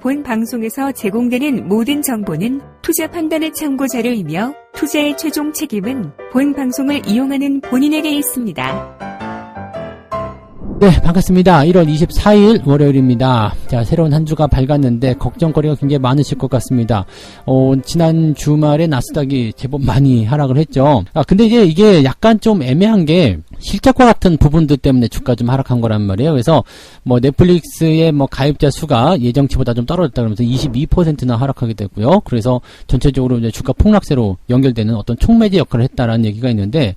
본 방송에서 제공되는 모든 정보는 투자 판단의 참고 자료이며 투자의 최종 책임은 본 방송을 이용하는 본인에게 있습니다. 네, 반갑습니다. 1월 24일 월요일입니다. 자, 새로운 한 주가 밝았는데 걱정거리가 굉장히 많으실 것 같습니다. 지난 주말에 나스닥이 제법 많이 하락을 했죠. 근데 이제 이게 약간 좀 애매한 게 실적과 같은 부분들 때문에 주가 좀 하락한 거란 말이에요. 그래서 뭐 넷플릭스의 뭐 가입자 수가 예정치보다 좀 떨어졌다 그러면서 22%나 하락하게 됐고요. 그래서 전체적으로 이제 주가 폭락세로 연결되는 어떤 촉매제 역할을 했다라는 얘기가 있는데,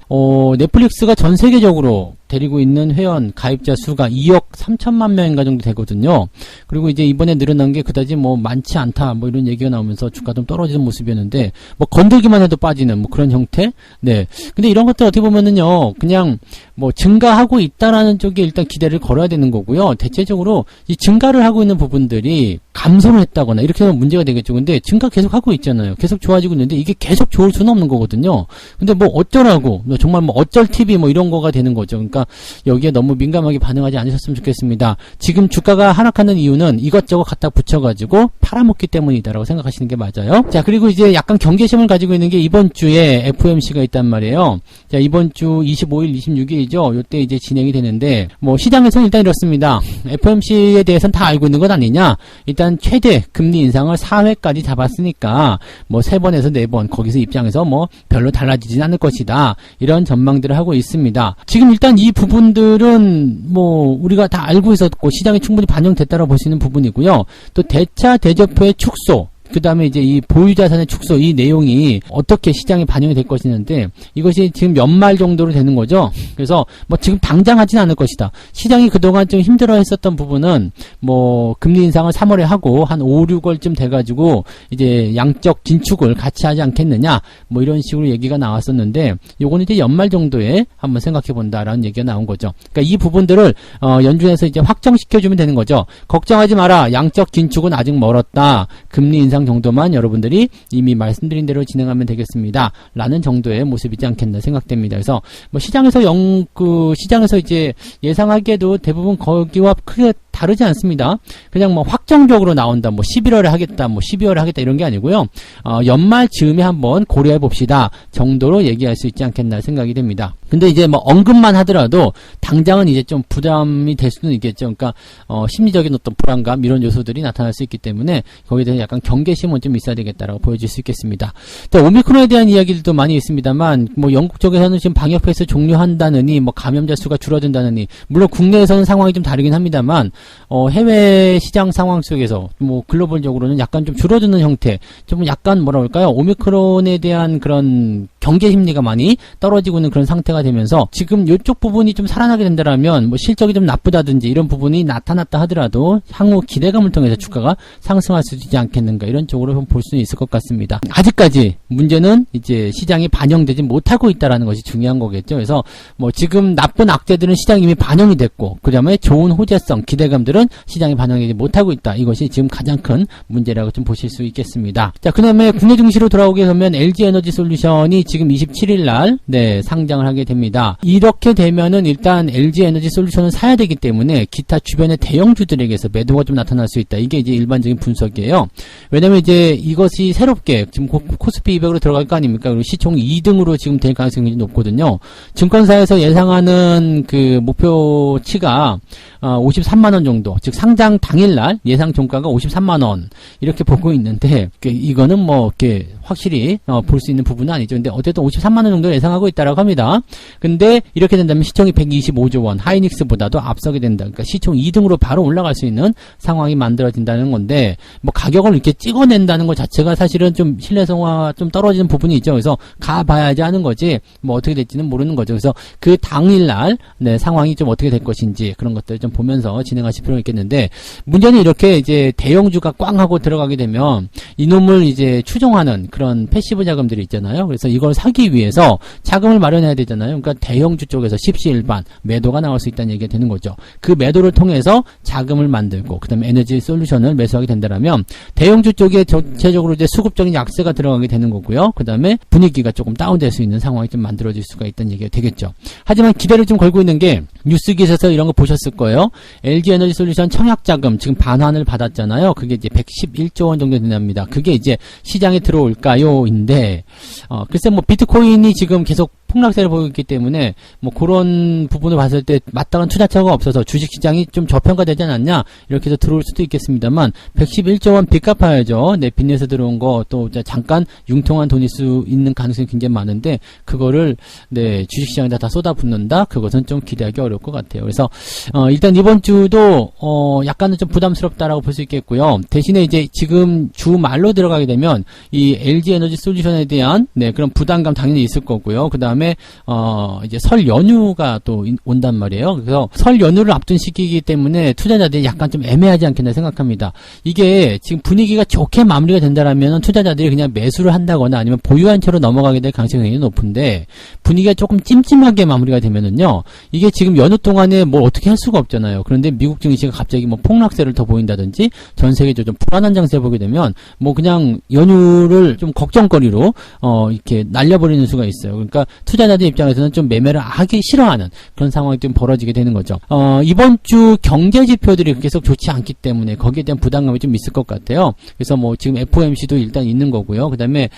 넷플릭스가 전 세계적으로 데리고 있는 회원 가입자 수가 2억 3천만 명인가 정도 되거든요. 그리고 이제 이번에 늘어난 게 그다지 뭐 많지 않다 뭐 이런 얘기가 나오면서 주가 좀 떨어지는 모습이었는데, 뭐 건들기만 해도 빠지는 뭐 그런 형태. 네. 근데 이런 것들 어떻게 보면은요, 그냥 뭐 증가하고 있다라는 쪽에 일단 기대를 걸어야 되는 거고요. 대체적으로 이 증가를 하고 있는 부분들이 감소를 했다거나 이렇게 하면 문제가 되겠죠. 근데 증가 계속 하고 있잖아요. 계속 좋아지고 있는데 이게 계속 좋을 수는 없는 거거든요. 근데 뭐 어쩌라고, 정말 뭐 어쩔 TV 뭐 이런 거가 되는 거죠. 그러니까 여기에 너무 민감하게 반응하지 않으셨으면 좋겠습니다. 지금 주가가 하락하는 이유는 이것저것 갖다 붙여가지고 팔아먹기 때문이다라고 생각하시는 게 맞아요. 자, 그리고 이제 약간 경계심을 가지고 있는 게 이번 주에 FOMC가 있단 말이에요. 자, 이번 주 25일, 26일이죠. 요때 이제 진행이 되는데, 뭐 시장에서는 일단 이렇습니다. FOMC에 대해서는 다 알고 있는 것 아니냐? 일단 최대 금리 인상을 4회까지 잡았으니까 뭐 3번에서 4번 거기서 입장에서 뭐 별로 달라지진 않을 것이다. 이런 전망들을 하고 있습니다. 지금 일단 이 부분들은 뭐 우리가 다 알고 있었고 시장에 충분히 반영됐다고 볼 수 있는 부분이고요. 또 대차 대조표의 축소, 그 다음에 이제 이 보유자산의 축소, 이 내용이 어떻게 시장에 반영이 될 것이는데, 이것이 지금 연말 정도로 되는 거죠. 그래서 뭐 지금 당장 하진 않을 것이다. 시장이 그동안 좀 힘들어 했었던 부분은 뭐 금리 인상을 3월에 하고 한 5, 6월쯤 돼가지고 이제 양적 긴축을 같이 하지 않겠느냐, 뭐 이런 식으로 얘기가 나왔었는데, 요거는 이제 연말 정도에 한번 생각해 본다라는 얘기가 나온 거죠. 그러니까 이 부분들을 연준에서 이제 확정시켜주면 되는 거죠. 걱정하지 마라. 양적 긴축은 아직 멀었다. 금리 인상 정도만 여러분들이 이미 말씀드린 대로 진행하면 되겠습니다. 라는 정도의 모습이지 않겠나 생각됩니다. 그래서 뭐 시장에서 이제 예상하기에도 대부분 거기와 크게 다르지 않습니다. 그냥 뭐 확정적으로 나온다, 뭐 11월에 하겠다, 뭐 12월에 하겠다 이런 게 아니고요. 연말 즈음에 한번 고려해 봅시다 정도로 얘기할 수 있지 않겠나 생각이 됩니다. 근데 이제 뭐 언급만 하더라도 당장은 이제 좀 부담이 될 수는 있겠죠. 그러니까 심리적인 어떤 불안감 이런 요소들이 나타날 수 있기 때문에 거기에 대해서 약간 경계심은 좀 있어야 되겠다라고 보여질 수 있겠습니다. 또 오미크론에 대한 이야기들도 많이 있습니다만, 뭐 영국 쪽에서는 지금 방역 패스 종료한다느니, 뭐 감염자 수가 줄어든다느니, 물론 국내에서는 상황이 좀 다르긴 합니다만, 해외 시장 상황 속에서 뭐 글로벌적으로는 약간 좀 줄어드는 형태, 좀 약간 뭐라 그럴까요? 오미크론에 대한 그런 경계 심리가 많이 떨어지고 있는 그런 상태가 되면서 지금 이쪽 부분이 좀 살아나게 된다라면 뭐 실적이 좀 나쁘다든지 이런 부분이 나타났다 하더라도 향후 기대감을 통해서 주가가 상승할 수 있지 않겠는가, 이런 쪽으로 볼 수 있을 것 같습니다. 아직까지 문제는 이제 시장이 반영되지 못하고 있다라는 것이 중요한 거겠죠. 그래서 뭐 지금 나쁜 악재들은 시장이 이미 반영이 됐고, 그 다음에 좋은 호재성 기대감들은 시장이 반영되지 못하고 있다. 이것이 지금 가장 큰 문제라고 좀 보실 수 있겠습니다. 자, 그 다음에 국내 증시로 돌아오게 되면 LG에너지솔루션이 지금 27일 날 상장을 하게 됩니다. 이렇게 되면은 일단 LG에너지솔루션을 사야 되기 때문에 기타 주변의 대형주들에게서 매도가 좀 나타날 수 있다. 이게 이제 일반적인 분석이에요. 왜냐면 이제 이것이 새롭게 지금 코스피 200으로 들어갈 거 아닙니까? 그리고 시총 2등으로 지금 될 가능성이 높거든요. 증권사에서 예상하는 그 목표치가 53만원 정도, 즉 상장 당일날 예상 종가가 53만원 이렇게 보고 있는데, 이거는 뭐 이렇게 확실히 볼 수 있는 부분은 아니죠. 근데 어쨌든 53만원 정도 예상하고 있다라고 합니다. 근데 이렇게 된다면 시총이 125조 원, 하이닉스보다도 앞서게 된다. 그러니까 시총 2등으로 바로 올라갈 수 있는 상황이 만들어진다는 건데, 뭐 가격을 이렇게 찍어낸다는 것 자체가 사실은 좀 신뢰성화 좀 떨어지는 부분이 있죠. 그래서 가봐야지 하는 거지 뭐 어떻게 될지는 모르는 거죠. 그래서 그 당일날 상황이 좀 어떻게 될 것인지 그런 것들 좀 보면서 진행하실 필요가 있겠는데, 문제는 이렇게 이제 대형주가 꽝 하고 들어가게 되면 이놈을 이제 추종하는 그런 패시브 자금들이 있잖아요. 그래서 이걸 사기 위해서 자금을 마련해야 되잖아요. 그러니까 대형주 쪽에서 십시일반 매도가 나올 수 있다는 얘기가 되는 거죠. 그 매도를 통해서 자금을 만들고 그 다음에 에너지 솔루션을 매수하게 된다면 대형주 쪽에 전체적으로 이제 수급적인 약세가 들어가게 되는 거고요. 그 다음에 분위기가 조금 다운될 수 있는 상황이 좀 만들어질 수가 있다는 얘기가 되겠죠. 하지만 기대를 좀 걸고 있는 게 뉴스 기사에서 이런 거 보셨을 거예요. LG 에너지 솔루션 청약자금 지금 반환을 받았잖아요. 그게 이제 111조 원 정도 된답니다. 그게 이제 시장에 들어올까요?인데 글쎄 뭐 비트코인이 지금 계속 폭락세를 보이고 있기 때문에 뭐 그런 부분을 봤을 때 마땅한 투자처가 없어서 주식시장이 좀 저평가되지 않았냐 이렇게 해서 들어올 수도 있겠습니다만 111조 원 빚 갚아야죠. 네, 빚내서 들어온 거 또 잠깐 융통한 돈일 수 있는 가능성이 굉장히 많은데 그거를 네, 주식시장에다 다 쏟아붓는다? 그것은 좀 기대하기 어려울 것 같아요. 그래서 일단 이번 주도 약간은 좀 부담스럽다라고 볼 수 있겠고요. 대신에 이제 지금 주 말로 들어가게 되면 이 LG 에너지 솔루션에 대한 네, 그런 부담감 당연히 있을 거고요. 그 다음에 이제 설 연휴가 또 온단 말이에요. 그래서 설 연휴를 앞둔 시기이기 때문에 투자자들이 약간 좀 애매하지 않겠나 생각합니다. 이게 지금 분위기가 좋게 마무리가 된다라면 투자자들이 그냥 매수를 한다거나 아니면 보유한 채로 넘어가게 될 가능성이 굉장히 높은데 분위기가 조금 찜찜하게 마무리가 되면은요. 이게 지금 연휴 동안에 뭘 어떻게 할 수가 없잖아요. 그런데 미국 증시가 갑자기 뭐 폭락세를 더 보인다든지 전 세계적으로 좀 불안한 장세를 보게 되면 뭐 그냥 연휴를 좀 걱정거리로 이렇게 날려버리는 수가 있어요. 그러니까 투자자들 입장에서는 좀 매매를 하기 싫어하는 그런 상황이 좀 벌어지게 되는 거죠. 이번 주 경제 지표들이 계속 좋지 않기 때문에 거기에 대한 부담감이 좀 있을 것 같아요. 그래서 뭐 지금 FOMC도 일단 있는 거고요. 그 다음에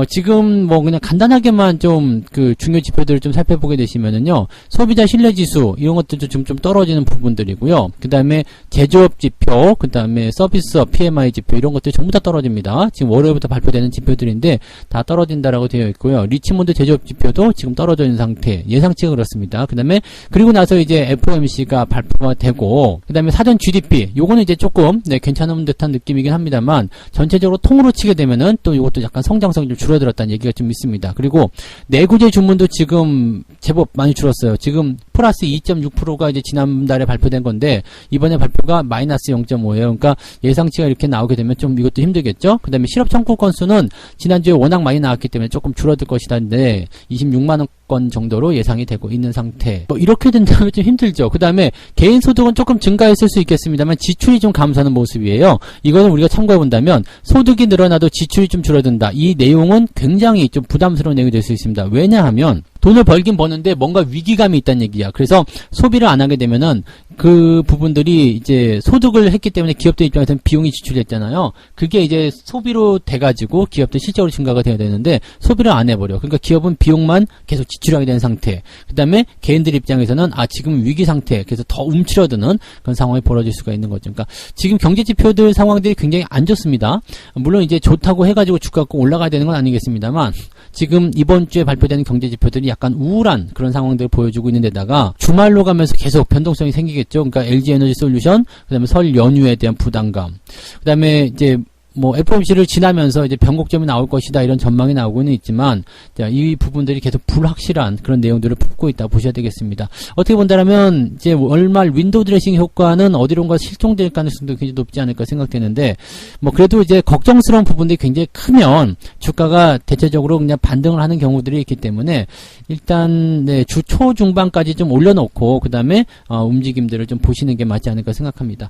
지금 뭐 그냥 간단하게만 좀 그 중요 지표들을 좀 살펴보게 되시면은요. 소비자 신뢰 지수 이런 것들도 좀 떨어지는 부분들이고요. 그 다음에 제조업 지표, 그 다음에 서비스업 PMI 지표 이런 것들이 전부 다 떨어집니다. 지금 월요일부터 발표되는 지표들인데 다 떨어진다라고 되어 있고요. 리치몬드 제조업 지표도 지금 떨어져 있는 상태. 예상치가 그렇습니다. 그 다음에 그리고 나서 이제 FOMC가 발표가 되고 그 다음에 사전 GDP 요거는 이제 조금 네, 괜찮은 듯한 느낌이긴 합니다만 전체적으로 통으로 치게 되면은 또 이것도 약간 성장성이 좀 줄어들었다는 얘기가 좀 있습니다. 그리고 내구재 주문도 지금 제법 많이 줄었어요. 지금 플러스 2.6%가 이제 지난달에 발표된 건데 이번에 발표가 마이너스 0.5예요. 그러니까 예상치가 이렇게 나오게 되면 좀 이것도 힘들겠죠. 그 다음에 실업 청구 건수는 지난주에 워낙 많이 나왔기 때문에 조금 줄어들 것이다는데 26만원 건 정도로 예상이 되고 있는 상태. 뭐 이렇게 된다면 좀 힘들죠. 그 다음에 개인 소득은 조금 증가했을 수 있겠습니다만 지출이 좀 감소하는 모습이에요. 이거는 우리가 참고해 본다면 소득이 늘어나도 지출이 좀 줄어든다. 이 내용은 굉장히 좀 부담스러운 내용이 될 수 있습니다. 왜냐하면 돈을 벌긴 버는데 뭔가 위기감이 있다는 얘기야. 그래서 소비를 안 하게 되면은 그 부분들이 이제 소득을 했기 때문에 기업들 입장에서는 비용이 지출됐잖아요. 그게 이제 소비로 돼가지고 기업들 실적으로 증가가 돼야 되는데 소비를 안 해버려. 그러니까 기업은 비용만 계속 지출하게 되는 상태. 그 다음에 개인들 입장에서는 지금 위기 상태. 그래서 더 움츠러드는 그런 상황이 벌어질 수가 있는 거죠. 그러니까 지금 경제 지표들 상황들이 굉장히 안 좋습니다. 물론 이제 좋다고 해가지고 주가가 꼭 올라가야 되는 건 아니겠습니다만 지금 이번 주에 발표되는 경제 지표들이 약간 우울한 그런 상황들을 보여주고 있는 데다가 주말로 가면서 계속 변동성이 생기겠죠. 그러니까 LG 에너지 솔루션, 그 다음에 설 연휴에 대한 부담감, 그 다음에 이제 뭐 FOMC를 지나면서 이제 변곡점이 나올 것이다 이런 전망이 나오고는 있지만 이 부분들이 계속 불확실한 그런 내용들을 품고 있다 보셔야 되겠습니다. 어떻게 본다면 이제 월말 윈도우 드레싱 효과는 어디론가 실종될 가능성도 굉장히 높지 않을까 생각되는데 뭐 그래도 이제 걱정스러운 부분들이 굉장히 크면 주가가 대체적으로 그냥 반등을 하는 경우들이 있기 때문에 일단 네, 주 초중반까지 좀 올려놓고 그 다음에 움직임들을 좀 보시는 게 맞지 않을까 생각합니다.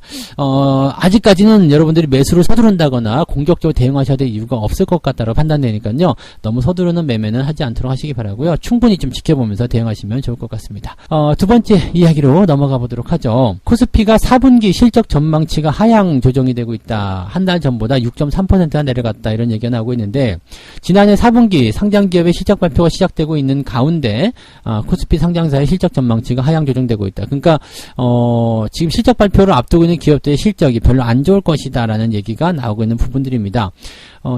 아직까지는 여러분들이 매수를 서두른다거나 공격적으로 대응하셔야 될 이유가 없을 것 같다고 판단되니까요. 너무 서두르는 매매는 하지 않도록 하시기 바라고요. 충분히 좀 지켜보면서 대응하시면 좋을 것 같습니다. 두 번째 이야기로 넘어가 보도록 하죠. 코스피가 4분기 실적 전망치가 하향 조정이 되고 있다. 한 달 전보다 6.3%가 내려갔다. 이런 얘기가 나오고 있는데 지난해 4분기 상장기업의 실적 발표가 시작되고 있는 가운데 코스피 상장사의 실적 전망치가 하향 조정되고 있다. 그러니까 지금 실적 발표를 앞두고 있는 기업들의 실적이 별로 안 좋을 것이다라는 얘기가 나오고 있는 부분들입니다.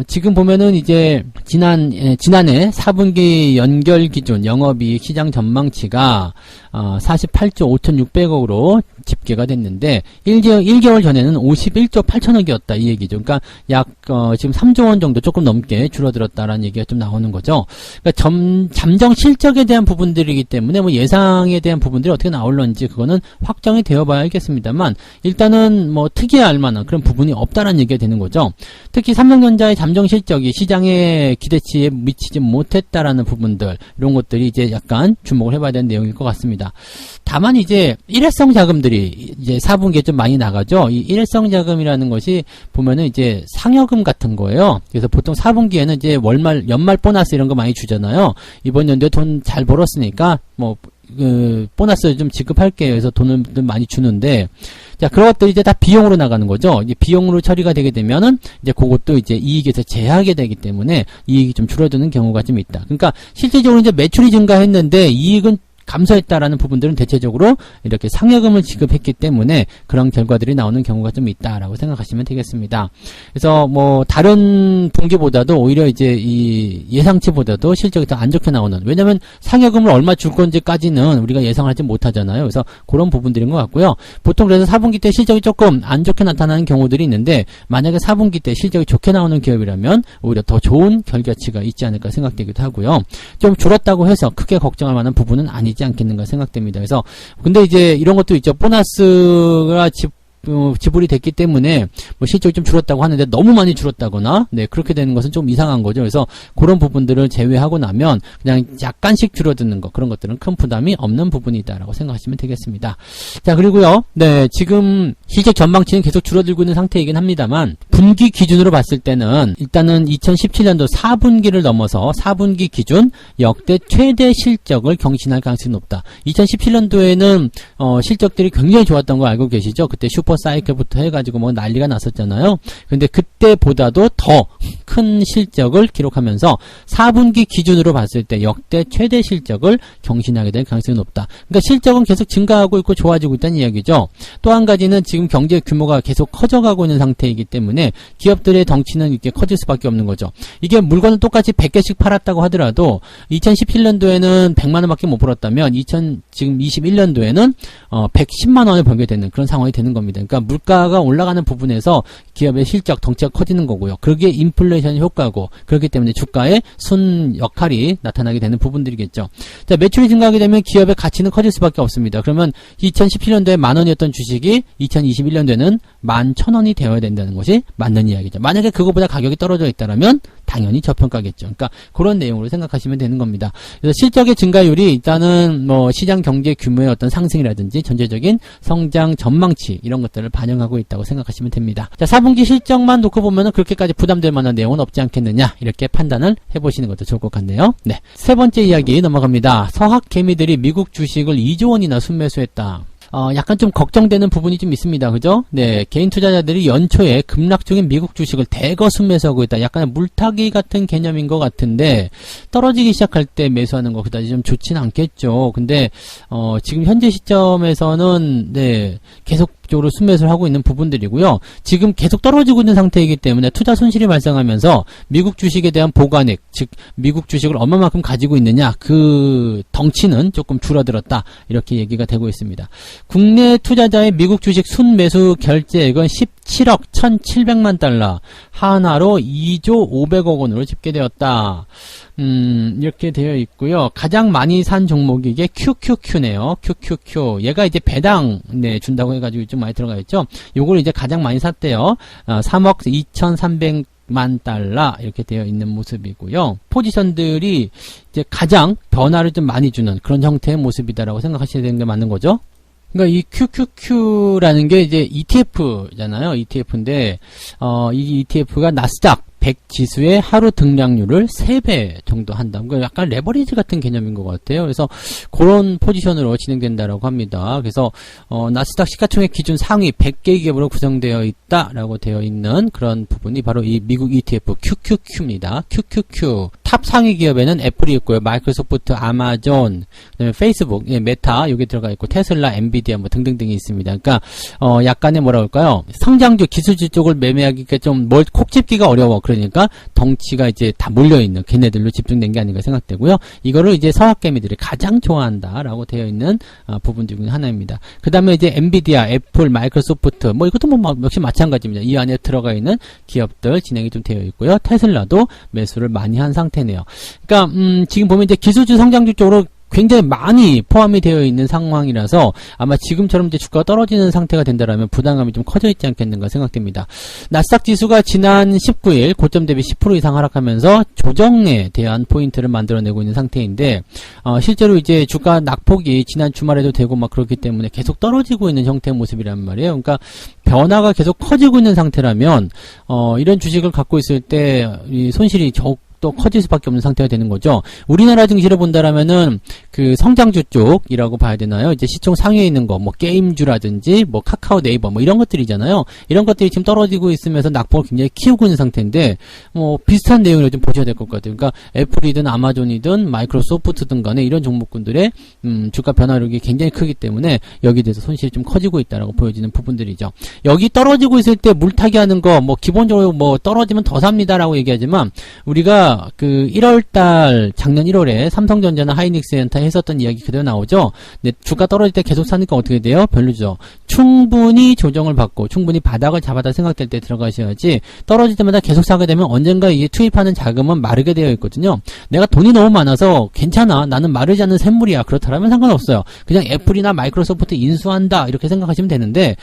지금 보면은 이제 지난해 4분기 연결 기준 영업이익 시장 전망치가 48조 5,600억으로 집계가 됐는데 1개월 전에는 51조 8천억이었다 이 얘기죠. 그러니까 약 지금 3조 원 정도 조금 넘게 줄어들었다라는 얘기가 좀 나오는 거죠. 그러니까 잠정 실적에 대한 부분들이기 때문에 뭐 예상에 대한 부분들이 어떻게 나올런지 그거는 확정이 되어봐야 알겠습니다만 일단은 뭐 특이할 만한 그런 부분이 없다라는 얘기가 되는 거죠. 특히 삼성전자의 잠정 실적이 시장의 기대치에 미치지 못했다라는 부분들, 이런 것들이 이제 약간 주목을 해봐야 되는 내용일 것 같습니다. 다만 이제 일회성 자금들이 이제 4분기에 좀 많이 나가죠. 이 일회성 자금이라는 것이 보면은 이제 상여금 같은 거예요. 그래서 보통 4분기에는 이제 연말 보너스 이런 거 많이 주잖아요. 이번 연도에 돈 잘 벌었으니까 보너스 좀 지급할게요. 그래서 돈을 많이 주는데, 자, 그런 것들이 이제 다 비용으로 나가는 거죠. 이제 비용으로 처리가 되게 되면은, 이제 그것도 이제 이익에서 제하게 되기 때문에 이익이 좀 줄어드는 경우가 좀 있다. 그러니까 실질적으로 이제 매출이 증가했는데 이익은 감소했다라는 부분들은 대체적으로 이렇게 상여금을 지급했기 때문에 그런 결과들이 나오는 경우가 좀 있다라고 생각하시면 되겠습니다. 그래서 뭐 다른 분기보다도 오히려 이제 이 예상치보다도 실적이 더 안 좋게 나오는, 왜냐면 상여금을 얼마 줄 건지까지는 우리가 예상하지 못하잖아요. 그래서 그런 부분들인 것 같고요. 보통 그래서 4분기 때 실적이 조금 안 좋게 나타나는 경우들이 있는데, 만약에 4분기 때 실적이 좋게 나오는 기업이라면 오히려 더 좋은 결과치가 있지 않을까 생각되기도 하고요. 좀 줄었다고 해서 크게 걱정할 만한 부분은 아니지 않겠는가 생각됩니다. 그래서 근데 이제 이런 것도 있죠. 보너스가 지불이 됐기 때문에 뭐 실적이 좀 줄었다고 하는데 너무 많이 줄었다거나, 네, 그렇게 되는 것은 좀 이상한 거죠. 그래서 그런 부분들을 제외하고 나면 그냥 약간씩 줄어드는 거, 그런 것들은 큰 부담이 없는 부분이다라고 생각하시면 되겠습니다. 자, 그리고요, 네, 지금 실적 전망치는 계속 줄어들고 있는 상태이긴 합니다만, 분기 기준으로 봤을 때는 일단은 2017년도 4분기를 넘어서 4분기 기준 역대 최대 실적을 경신할 가능성이 높다. 2017년도에는 실적들이 굉장히 좋았던 거 알고 계시죠? 그때 슈퍼사이클부터 해가지고 뭐 난리가 났었잖아요. 근데 그때보다도 더 큰 실적을 기록하면서 4분기 기준으로 봤을 때 역대 최대 실적을 경신하게 될 가능성이 높다. 그러니까 실적은 계속 증가하고 있고 좋아지고 있다는 이야기죠. 또 한 가지는 지금 경제 규모가 계속 커져가고 있는 상태이기 때문에 기업들의 덩치는 이렇게 커질 수밖에 없는 거죠. 이게 물건을 똑같이 100개씩 팔았다고 하더라도 2017년도에는 100만 원밖에 못 벌었다면 지금 21년도에는 110만 원을 벌게 되는 그런 상황이 되는 겁니다. 그러니까 물가가 올라가는 부분에서 기업의 실적 덩치가 커지는 거고요. 그게 인플레이션 효과고, 그렇기 때문에 주가의 순 역할이 나타나게 되는 부분들이겠죠. 자, 매출이 증가하게 되면 기업의 가치는 커질 수밖에 없습니다. 그러면 2017년도에 10,000원이었던 주식이 2021년도에는 11,000원이 되어야 된다는 것이 맞는 이야기죠. 만약에 그거보다 가격이 떨어져 있다면 당연히 저평가겠죠. 그러니까 그런 내용으로 생각하시면 되는 겁니다. 그래서 실적의 증가율이 일단은 뭐 시장 경제 규모의 어떤 상승이라든지 전체적인 성장 전망치 이런 것들을 반영하고 있다고 생각하시면 됩니다. 자, 4분기 실적만 놓고 보면은 그렇게까지 부담될 만한 내용은 없지 않겠느냐, 이렇게 판단을 해보시는 것도 좋을 것 같네요. 네, 세 번째 이야기 넘어갑니다. 서학 개미들이 미국 주식을 2조 원이나 순매수했다. 약간 좀 걱정되는 부분이 좀 있습니다. 그죠? 네, 개인 투자자들이 연초에 급락 중인 미국 주식을 대거 순매수하고 있다. 약간 물타기 같은 개념인 것 같은데, 떨어지기 시작할 때 매수하는 거 그다지 좀 좋지는 않겠죠. 근데 지금 현재 시점에서는 네, 계속적으로 순매수를 하고 있는 부분들이고요. 지금 계속 떨어지고 있는 상태이기 때문에 투자 손실이 발생하면서 미국 주식에 대한 보관액, 즉 미국 주식을 얼마만큼 가지고 있느냐, 그 덩치는 조금 줄어들었다, 이렇게 얘기가 되고 있습니다. 국내 투자자의 미국 주식 순매수 결제액은 17억 1,700만 달러, 하나로 2조 500억 원으로 집계되었다. 이렇게 되어 있고요. 가장 많이 산 종목이 이게 QQQ네요. QQQ. 얘가 이제 배당, 네, 준다고 해가지고 좀 많이 들어가 있죠. 요걸 이제 가장 많이 샀대요. 3억 2,300만 달러, 이렇게 되어 있는 모습이고요. 포지션들이 이제 가장 변화를 좀 많이 주는 그런 형태의 모습이다라고 생각하셔야 되는 게 맞는 거죠. 그러니까 이 QQQ라는 게 이제 ETF잖아요. ETF인데, 이 ETF가 나스닥 100 지수의 하루 등락률을 3배 정도 한다. 그러니까 약간 레버리지 같은 개념인 것 같아요. 그래서 그런 포지션으로 진행된다라고 합니다. 그래서 나스닥 시가총액 기준 상위 100개 기업으로 구성되어 있다라고 되어 있는 그런 부분이 바로 이 미국 ETF QQQ입니다. QQQ. 탑 상위 기업에는 애플이 있고요. 마이크로소프트, 아마존, 그다음에 페이스북, 메타 여기 들어가 있고 테슬라, 엔비디아 뭐 등등등이 있습니다. 그러니까 약간의 뭐라 할까요? 성장주, 기술주 쪽을 매매하기가 좀 콕 집기가 어려워. 그러니까 덩치가 이제 다 몰려있는 걔네들로 집중된 게 아닌가 생각되고요. 이거를 이제 서학개미들이 가장 좋아한다라고 되어 있는 부분 중에 하나입니다. 그 다음에 이제 엔비디아, 애플, 마이크로소프트 뭐 이것도 뭐 역시 마찬가지입니다. 이 안에 들어가 있는 기업들 진행이 좀 되어 있고요. 테슬라도 매수를 많이 한 상태네요. 그러니까 지금 보면 이제 기술주, 성장주 쪽으로 굉장히 많이 포함이 되어 있는 상황이라서 아마 지금처럼 이제 주가가 떨어지는 상태가 된다라면 부담감이 좀 커져 있지 않겠는가 생각됩니다. 나스닥 지수가 지난 19일 고점 대비 10% 이상 하락하면서 조정에 대한 포인트를 만들어내고 있는 상태인데 실제로 이제 주가 낙폭이 지난 주말에도 되고 막 그렇기 때문에 계속 떨어지고 있는 형태의 모습이란 말이에요. 그러니까 변화가 계속 커지고 있는 상태라면 이런 주식을 갖고 있을 때 이 손실이 또 커질 수밖에 없는 상태가 되는 거죠. 우리나라 증시를 본다라면은 그 성장주 쪽이라고 봐야 되나요? 이제 시총 상위에 있는 거, 뭐 게임주라든지 뭐 카카오 네이버 뭐 이런 것들이잖아요. 이런 것들이 지금 떨어지고 있으면서 낙폭을 굉장히 키우고 있는 상태인데 뭐 비슷한 내용을 좀 보셔야 될 것 같아요. 그러니까 애플이든 아마존이든 마이크로소프트든 간에 이런 종목군들의 주가 변화력이 굉장히 크기 때문에 여기에 대해서 손실이 좀 커지고 있다라고 보여지는 부분들이죠. 여기 떨어지고 있을 때 물타기 하는 거 뭐 기본적으로 뭐 떨어지면 더 삽니다라고 얘기하지만 우리가 그 1월달 작년 1월에 삼성전자나 하이닉스엔터 했었던 이야기 그대로 나오죠. 근데 주가 떨어질 때 계속 사니까 어떻게 돼요? 별로죠. 충분히 조정을 받고 충분히 바닥을 잡았다 생각될 때 들어가셔야지 떨어질 때마다 계속 사게 되면 언젠가 이게 투입하는 자금은 마르게 되어 있거든요. 내가 돈이 너무 많아서 괜찮아. 나는 마르지 않는 샘물이야. 그렇다면 상관없어요. 그냥 애플이나 마이크로소프트 인수한다. 이렇게 생각하시면 되는데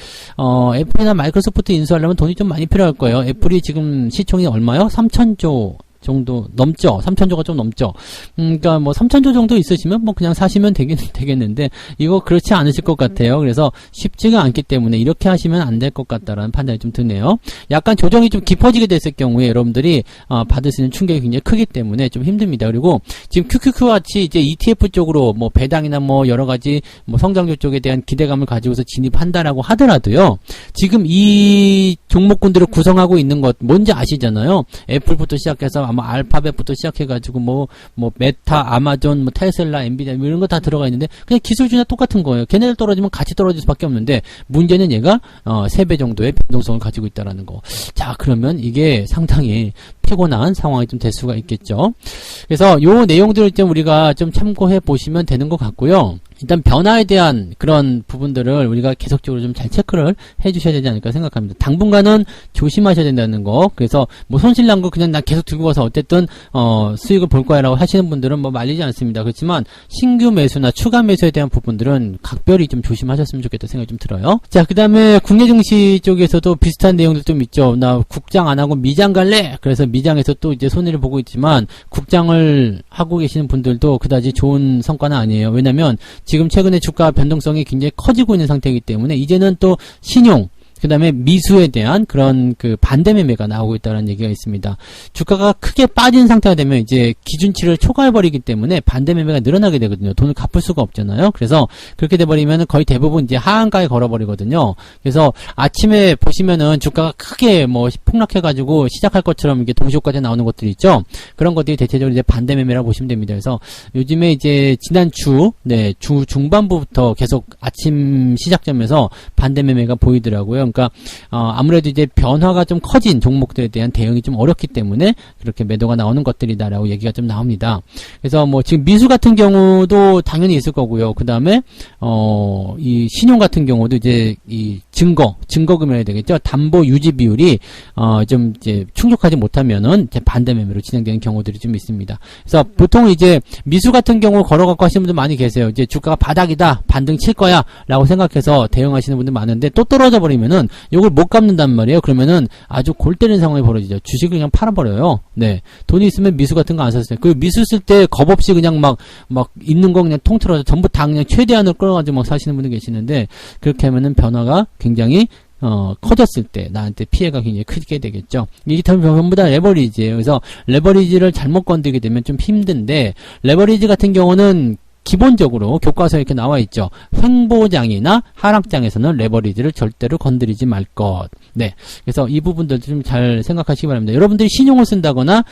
애플이나 마이크로소프트 인수하려면 돈이 좀 많이 필요할 거예요. 애플이 지금 시총이 얼마요? 3,000조 정도 넘죠. 3,000조가 좀 넘죠. 그러니까 뭐 3,000조 정도 있으시면 뭐 그냥 사시면 되겠는데 이거 그렇지 않으실 것 같아요. 그래서 쉽지가 않기 때문에 이렇게 하시면 안 될 것 같다라는 판단이 좀 드네요. 약간 조정이 좀 깊어지게 됐을 경우에 여러분들이 받을 수 있는 충격이 굉장히 크기 때문에 좀 힘듭니다. 그리고 지금 QQQ 같이 이제 ETF 쪽으로 뭐 배당이나 뭐 여러 가지 뭐 성장주 쪽에 대한 기대감을 가지고서 진입한다라고 하더라도요. 지금 이 종목군들을 구성하고 있는 것 뭔지 아시잖아요. 애플부터 시작해서 뭐 알파벳부터 시작해가지고 뭐 메타, 아마존, 뭐 테슬라, 엔비디아 뭐 이런 거 다 들어가 있는데 그냥 기술주나 똑같은 거예요. 걔네들 떨어지면 같이 떨어질 수밖에 없는데 문제는 얘가 3배 정도의 변동성을 가지고 있다라는 거. 자, 그러면 이게 상당히 피곤한 상황이 좀 될 수가 있겠죠. 그래서 요 내용들을 좀 우리가 좀 참고해 보시면 되는 것 같고요. 일단 변화에 대한 그런 부분들을 우리가 계속적으로 좀 잘 체크를 해 주셔야 되지 않을까 생각합니다. 당분간은 조심하셔야 된다는 거. 그래서 뭐 손실 난 거 그냥 나 계속 들고 가서 어쨌든 수익을 볼 거야 라고 하시는 분들은 뭐 말리지 않습니다. 그렇지만 신규 매수나 추가 매수에 대한 부분들은 각별히 좀 조심하셨으면 좋겠다 생각이 좀 들어요. 자, 그 다음에 국내 증시 쪽에서도 비슷한 내용들 좀 있죠. 나 국장 안 하고 미장 갈래? 그래서 미장에서 또 이제 손해를 보고 있지만 국장을 하고 계시는 분들도 그다지 좋은 성과는 아니에요. 왜냐면 지금 최근에 주가 변동성이 굉장히 커지고 있는 상태이기 때문에 이제는 또 신용 그 다음에 미수에 대한 그런 그 반대 매매가 나오고 있다는 얘기가 있습니다. 주가가 크게 빠진 상태가 되면 이제 기준치를 초과해버리기 때문에 반대 매매가 늘어나게 되거든요. 돈을 갚을 수가 없잖아요. 그래서 그렇게 돼버리면 거의 대부분 이제 하한가에 걸어버리거든요. 그래서 아침에 보시면은 주가가 크게 뭐 폭락해가지고 시작할 것처럼 이게 동시효과제 나오는 것들이 있죠. 그런 것들이 대체적으로 이제 반대 매매라고 보시면 됩니다. 그래서 요즘에 이제 지난 주 중반부부터 계속 아침 시작점에서 반대 매매가 보이더라고요. 그러니까 아무래도 이제 변화가 좀 커진 종목들에 대한 대응이 좀 어렵기 때문에 그렇게 매도가 나오는 것들이다라고 얘기가 좀 나옵니다. 그래서 뭐 지금 미수 같은 경우도 당연히 있을 거고요. 그 다음에 이 신용 같은 경우도 이제 이 증거금이어야 되겠죠. 담보 유지 비율이 좀 이제 충족하지 못하면은 이제 반대 매매로 진행되는 경우들이 좀 있습니다. 그래서 보통 이제 미수 같은 경우 걸어갖고 하시는 분들 많이 계세요. 이제 주가가 바닥이다, 반등 칠 거야라고 생각해서 대응하시는 분들 많은데 또 떨어져 버리면은 이걸 못 갚는단 말이에요. 그러면은 아주 골 때리는 상황이 벌어지죠. 주식을 그냥 팔아버려요. 네. 돈이 있으면 미수 같은 거 안 샀어요. 그 미수 쓸 때 겁 없이 그냥 막 있는 거 그냥 통틀어서 전부 다 그냥 최대한으로 끌어가지고 막 사시는 분들 계시는데 그렇게 하면은 변화가 굉장히 커졌을 때 나한테 피해가 굉장히 크게 되겠죠. 이게 전부 다 레버리지예요. 그래서 레버리지를 잘못 건드리게 되면 좀 힘든데 레버리지 같은 경우는 기본적으로 교과서에 이렇게 나와 있죠. 횡보장이나 하락장에서는 레버리지를 절대로 건드리지 말 것. 네. 그래서 이 부분들 좀 잘 생각하시기 바랍니다. 여러분들이 신용을 쓴다거나,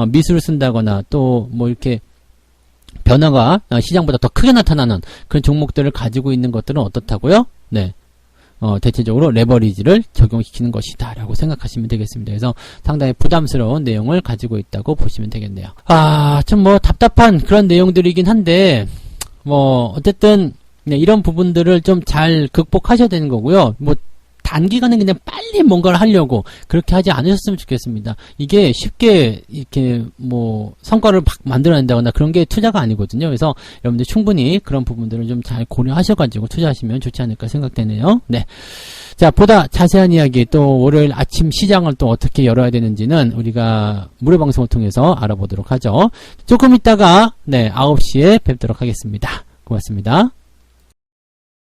미수를 쓴다거나, 또 뭐 이렇게 변화가 시장보다 더 크게 나타나는 그런 종목들을 가지고 있는 것들은 어떻다고요? 네. 대체적으로 레버리지를 적용시키는 것이다 라고 생각하시면 되겠습니다. 그래서 상당히 부담스러운 내용을 가지고 있다고 보시면 되겠네요. 좀 뭐 답답한 그런 내용들이긴 한데 어쨌든 이런 부분들을 좀 잘 극복하셔야 되는 거고요. 단기간에 그냥 빨리 뭔가를 하려고 그렇게 하지 않으셨으면 좋겠습니다. 이게 쉽게 이렇게 뭐 성과를 막 만들어낸다거나 그런 게 투자가 아니거든요. 그래서 여러분들 충분히 그런 부분들을 좀 잘 고려하셔가지고 투자하시면 좋지 않을까 생각되네요. 네. 자, 보다 자세한 이야기 또 월요일 아침 시장을 또 어떻게 열어야 되는지는 우리가 무료 방송을 통해서 알아보도록 하죠. 조금 있다가 9시에 뵙도록 하겠습니다. 고맙습니다.